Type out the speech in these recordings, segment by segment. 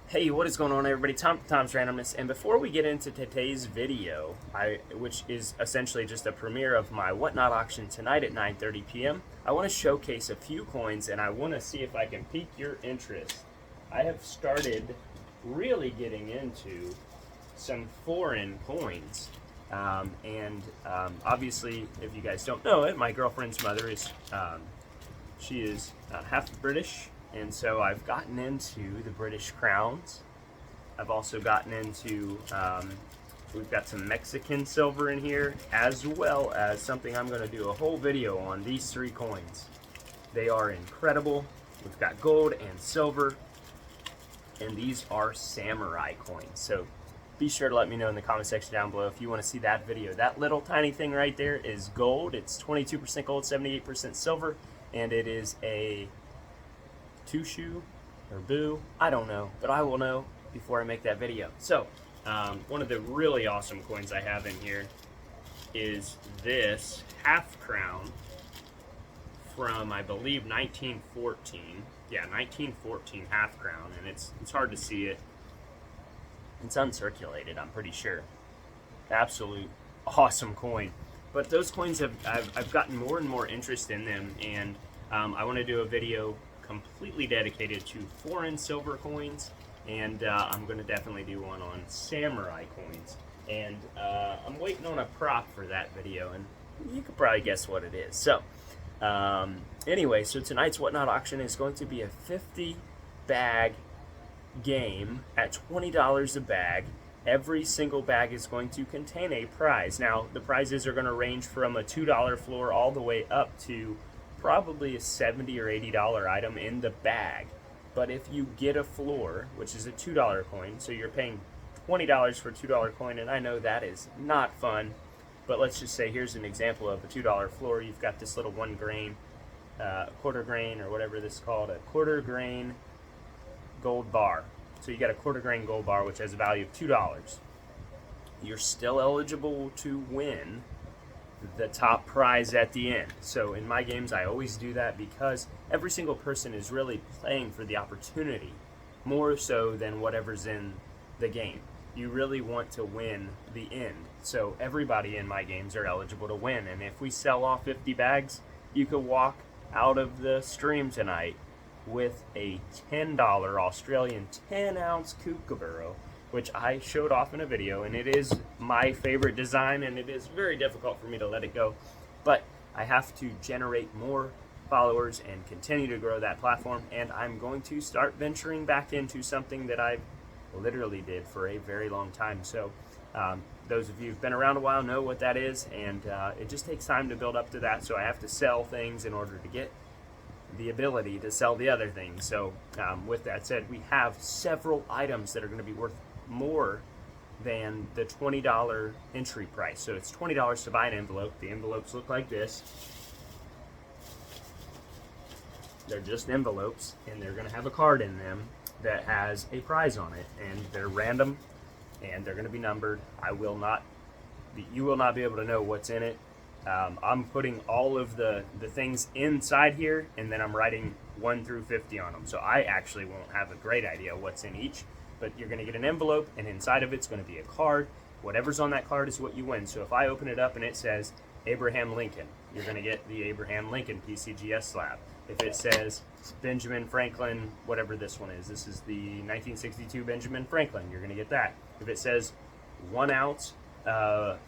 Hey, what is going on, everybody? Tom's Randomness, and before we get into today's video, which is essentially just a premiere of my Whatnot auction tonight at 9:30 p.m., I want to showcase a few coins, and I want to see if I can pique your interest. I have started really getting into some foreign coins, obviously, if you guys don't know it, my girlfriend's mother is she is half British, and so I've gotten into the British crowns. I've also gotten into, we've got some Mexican silver in here, as well as something I'm going to do a whole video on, these three coins. They are incredible. We've got gold and silver, and these are samurai coins. So be sure to let me know in the comment section down below if you want to see that video. That little tiny thing right there is gold. It's 22% gold, 78% silver, and it is a Tushu or Boo, I don't know, but I will know before I make that video. So one of the really awesome coins I have in here is this half crown from, I believe, 1914. Yeah, 1914 half crown, and it's hard to see it. It's uncirculated, I'm pretty sure. Absolute awesome coin. But those coins I've gotten more and more interest in them, and I want to do a video completely dedicated to foreign silver coins, and I'm going to definitely do one on samurai coins. And I'm waiting on a prop for that video, and you could probably guess what it is. So anyway, so tonight's Whatnot auction is going to be a 50 bag game at $20 a bag. Every single bag is going to contain a prize. Now, the prizes are going to range from a $2 floor all the way up to probably a $70 or $80 item in the bag. But if you get a floor, which is a $2 coin, so you're paying $20 for a $2 coin, and I know that is not fun, but let's just say here's an example of a $2 floor. You've got this little 1 grain, quarter grain, or whatever this is called, a quarter grain gold bar. So you got a quarter grain gold bar, which has a value of $2. You're still eligible to win the top prize at the end. So in my games, I always do that because every single person is really playing for the opportunity more so than whatever's in the game. You really want to win the end. So everybody in my games are eligible to win. And if we sell off 50 bags, you could walk out of the stream tonight with a $10 Australian 10-ounce Kookaburra, which I showed off in a video, and it is my favorite design, and it is very difficult for me to let it go. But I have to generate more followers and continue to grow that platform, and I'm going to start venturing back into something that I literally did for a very long time. So those of you who've been around a while know what that is, and it just takes time to build up to that, so I have to sell things in order to get the ability to sell the other things. So with that said, we have several items that are going to be worth more than the $20 entry price. So it's $20 to buy an envelope. The envelopes look like this. They're just envelopes, and they're going to have a card in them that has a prize on it, and they're random, and they're going to be numbered. You will not be able to know what's in it. I'm putting all of the things inside here, and then I'm writing 1 through 50 on them. So I actually won't have a great idea what's in each, but you're going to get an envelope, and inside of it's going to be a card. Whatever's on that card is what you win. So if I open it up and it says Abraham Lincoln, you're going to get the Abraham Lincoln PCGS slab. If it says Benjamin Franklin, whatever this one is, this is the 1962 Benjamin Franklin, you're going to get that. If it says 1 ounce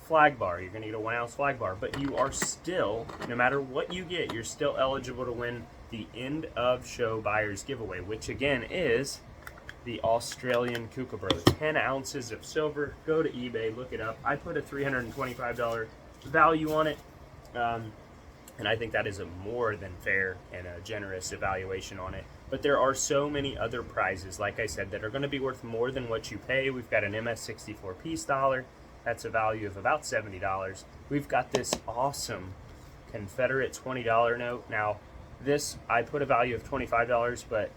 flag bar, you're going to get a 1 ounce flag bar. But you are still, no matter what you get, you're still eligible to win the end of show buyers giveaway, which again is the Australian Kookaburra, 10 ounces of silver. Go to eBay, look it up. I put a $325 value on it, and I think that is a more than fair and a generous evaluation on it. But there are so many other prizes, like I said, that are going to be worth more than what you pay. We've got an MS-64 Peace Dollar. That's a value of about $70. We've got this awesome Confederate $20 note. Now, this, I put a value of $25, but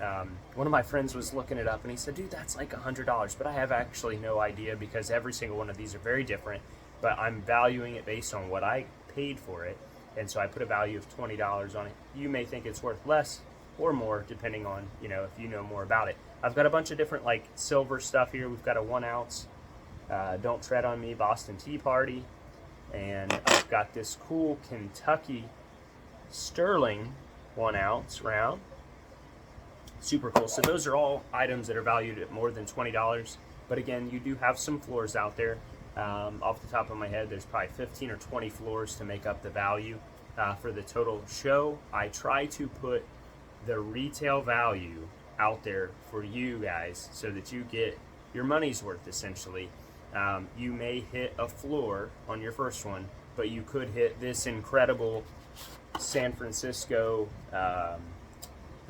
one of my friends was looking it up, and he said, dude, that's like $100. But I have actually no idea because every single one of these are very different. But I'm valuing it based on what I paid for it. And so I put a value of $20 on it. You may think it's worth less or more, depending on, you know, if you know more about it. I've got a bunch of different like silver stuff here. We've got a 1 ounce Don't Tread on Me Boston Tea Party, and I've got this cool Kentucky Sterling 1 ounce round. Super cool. So those are all items that are valued at more than $20. But again, you do have some floors out there. Off the top of my head, there's probably 15 or 20 floors to make up the value for the total show. I try to put the retail value out there for you guys so that you get your money's worth, essentially. You may hit a floor on your first one, but you could hit this incredible San Francisco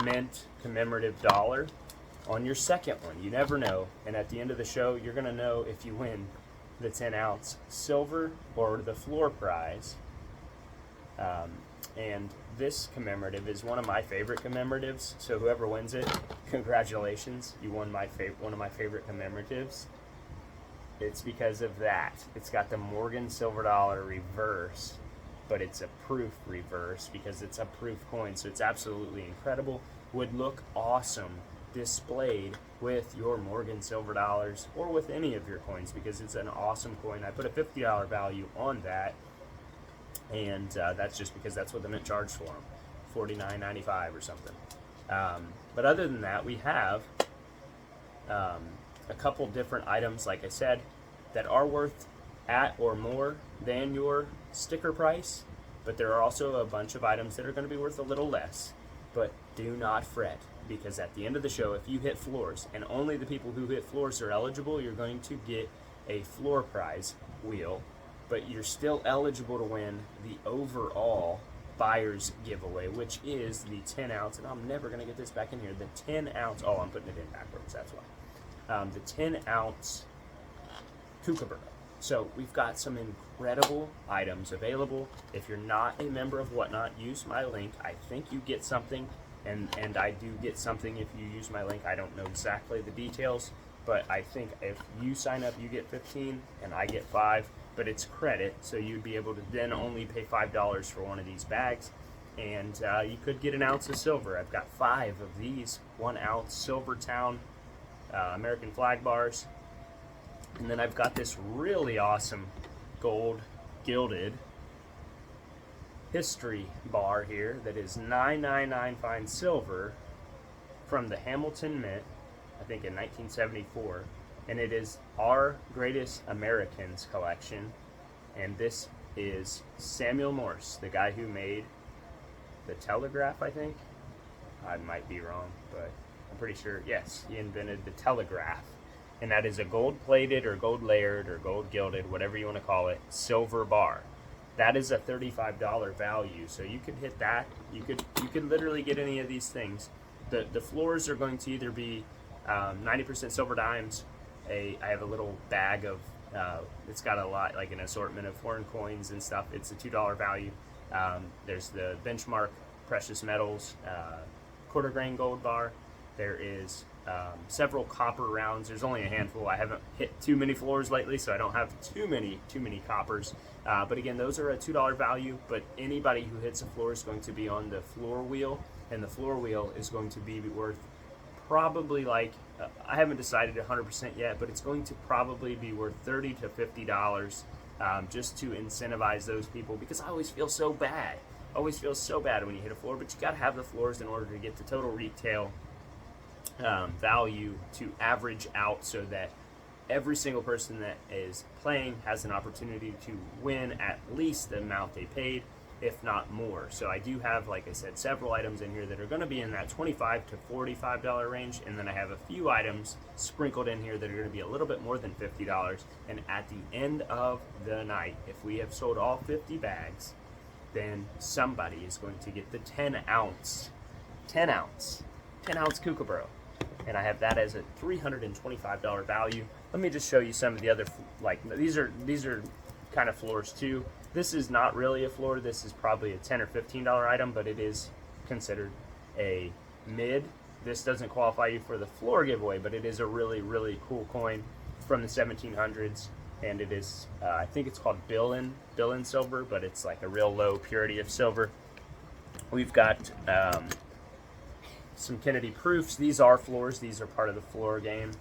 mint commemorative dollar on your second one. You never know. And at the end of the show, you're going to know if you win the 10 ounce silver or the floor prize. And this commemorative is one of my favorite commemoratives. So whoever wins it, congratulations. You won one of my favorite commemoratives. It's because of that. It's got the Morgan silver dollar reverse, but it's a proof reverse because it's a proof coin. So it's absolutely incredible. Would look awesome displayed with your Morgan silver dollars or with any of your coins because it's an awesome coin. I put a $50 value on that, and that's just because that's what the mint charged for them, $49.95 or something. But other than that, we have a couple different items, like I said, that are worth at or more than your sticker price, but there are also a bunch of items that are going to be worth a little less. But do not fret, because at the end of the show, if you hit floors, and only the people who hit floors are eligible, you're going to get a floor prize wheel, but you're still eligible to win the overall buyer's giveaway, which is the 10 ounce, and I'm never going to get this back in here, the 10 ounce, oh, I'm putting it in backwards, that's why. The 10 ounce Kookaburra. So we've got some incredible items available. If you're not a member of Whatnot, use my link. I think you get something, and I do get something if you use my link. I don't know exactly the details, but I think if you sign up, you get 15 and I get 5, but it's credit, so you'd be able to then only pay $5 for one of these bags, and you could get an ounce of silver. I've got 5 of these 1 ounce Silvertown American flag bars. And then I've got this really awesome gold gilded history bar here that is 999 fine silver from the Hamilton Mint, I think in 1974. And it is Our Greatest Americans collection. And this is Samuel Morse, the guy who made the telegraph, I think. I might be wrong, but I'm pretty sure, yes, he invented the telegraph. And that is a gold-plated or gold-layered or gold-gilded, whatever you want to call it, silver bar. That is a $35 value, so you could hit that. You could literally get any of these things. The floors are going to either be 90% silver dimes. I have a little bag of, it's got a lot, like an assortment of foreign coins and stuff. It's a $2 value. There's the Benchmark Precious Metals quarter grain gold bar. There is several copper rounds. There's only a handful. I haven't hit too many floors lately, so I don't have too many coppers. But again, those are a $2 value, but anybody who hits a floor is going to be on the floor wheel, and the floor wheel is going to be worth probably like, I haven't decided 100% yet, but it's going to probably be worth $30 to $50 just to incentivize those people, because I always feel so bad. Always feels so bad when you hit a floor, but you got to have the floors in order to get the total retail value to average out, so that every single person that is playing has an opportunity to win at least the amount they paid, if not more. So I do have, like I said, several items in here that are going to be in that $25 to $45 range, and then I have a few items sprinkled in here that are going to be a little bit more than $50. And at the end of the night, if we have sold all 50 bags, then somebody is going to get the 10 ounce Kookaburra. And I have that as a $325 value. Let me just show you some of the other, like, these are kind of floors too. This is not really a floor. This is probably a $10 or $15 item, but it is considered a mid. This doesn't qualify you for the floor giveaway, but it is a really, really cool coin from the 1700s. And it is, I think it's called Billin silver, but it's like a real low purity of silver. We've got some Kennedy proofs. These are floors. These are part of the floor game.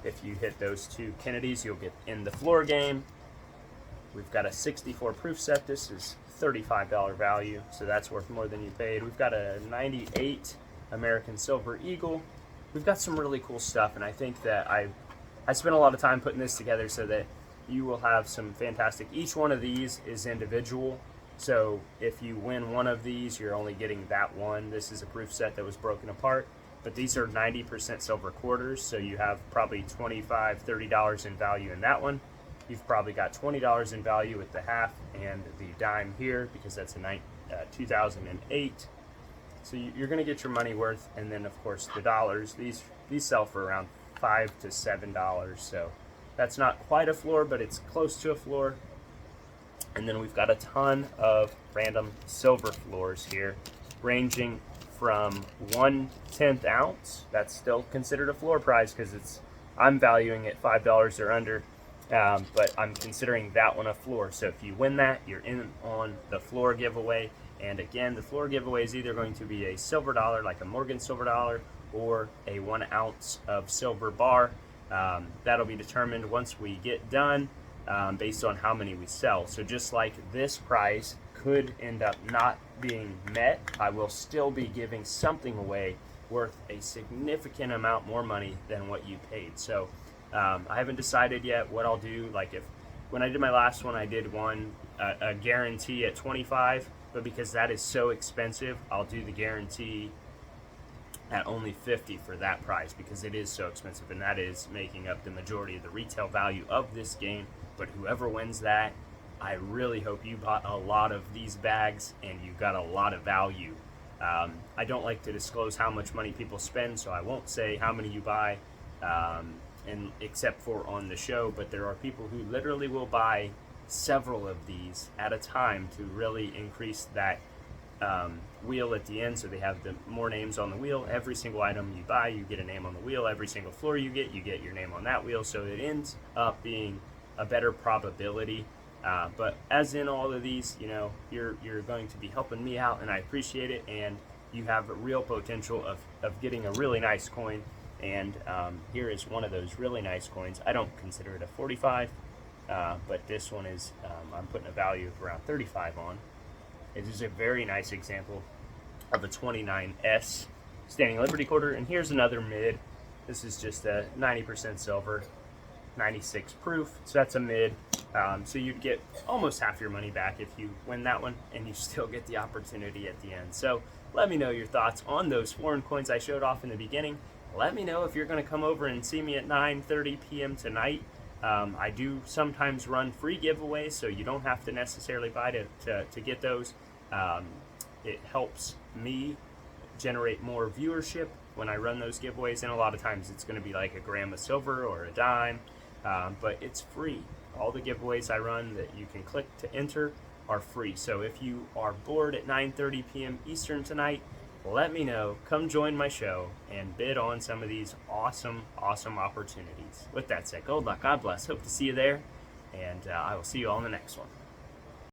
If you hit those 2 Kennedys, you'll get in the floor game. We've got a 64 proof set. This is $35 value, so that's worth more than you paid. We've got a 98 American Silver Eagle. We've got some really cool stuff, and I think that I spent a lot of time putting this together so that you will have some fantastic. Each one of these is individual, so if you win one of these, you're only getting that one. This is a proof set that was broken apart, but these are 90% silver quarters, so you have probably $25, $30 in value in that one. You've probably got $20 in value with the half and the dime here, because that's a 2008. So you're going to get your money worth, and then of course the dollars. These sell for around $5 to $7, so that's not quite a floor, but it's close to a floor. And then we've got a ton of random silver floors here, ranging from 1/10 ounce. That's still considered a floor prize because I'm valuing it $5 or under. But I'm considering that one a floor. So if you win that, you're in on the floor giveaway. And again, the floor giveaway is either going to be a silver dollar, like a Morgan silver dollar, or a 1 ounce of silver bar. That'll be determined once we get done based on how many we sell. So just like this prize could end up not being met, I will still be giving something away worth a significant amount more money than what you paid. So I haven't decided yet what I'll do. Like when I did my last one, I did one a guarantee at 25, but because that is so expensive, I'll do the guarantee at only 50 for that price, because it is so expensive, and that is making up the majority of the retail value of this game. But whoever wins that, I really hope you bought a lot of these bags and you got a lot of value. I don't like to disclose how much money people spend, so I won't say how many you buy. And except for on the show, but there are people who literally will buy several of these at a time to really increase that wheel at the end, so they have more names on the wheel. Every single item you buy, you get a name on the wheel. Every single floor you get your name on that wheel, so it ends up being a better probability. But as in all of these, you're going to be helping me out, and I appreciate it, and you have a real potential of getting a really nice coin. And here is one of those really nice coins. I don't consider it a 45, but this one is, I'm putting a value of around 35 on. It is a very nice example of a 29S Standing Liberty quarter. And here's another mid. This is just a 90% silver, 96 proof, so that's a mid. So you'd get almost half your money back if you win that one, and you still get the opportunity at the end. So let me know your thoughts on those foreign coins I showed off in the beginning. Let me know if you're going to come over and see me at 9:30 p.m. tonight. I do sometimes run free giveaways, so you don't have to necessarily buy to get those. It helps me generate more viewership when I run those giveaways, and a lot of times it's going to be like a gram of silver or a dime, but it's free. All the giveaways I run that you can click to enter are free. So if you are bored at 9:30 p.m. Eastern tonight, let me know. Come join my show and bid on some of these awesome opportunities. With that said, good luck, God bless. Hope to see you there, and I will see you all in the next one.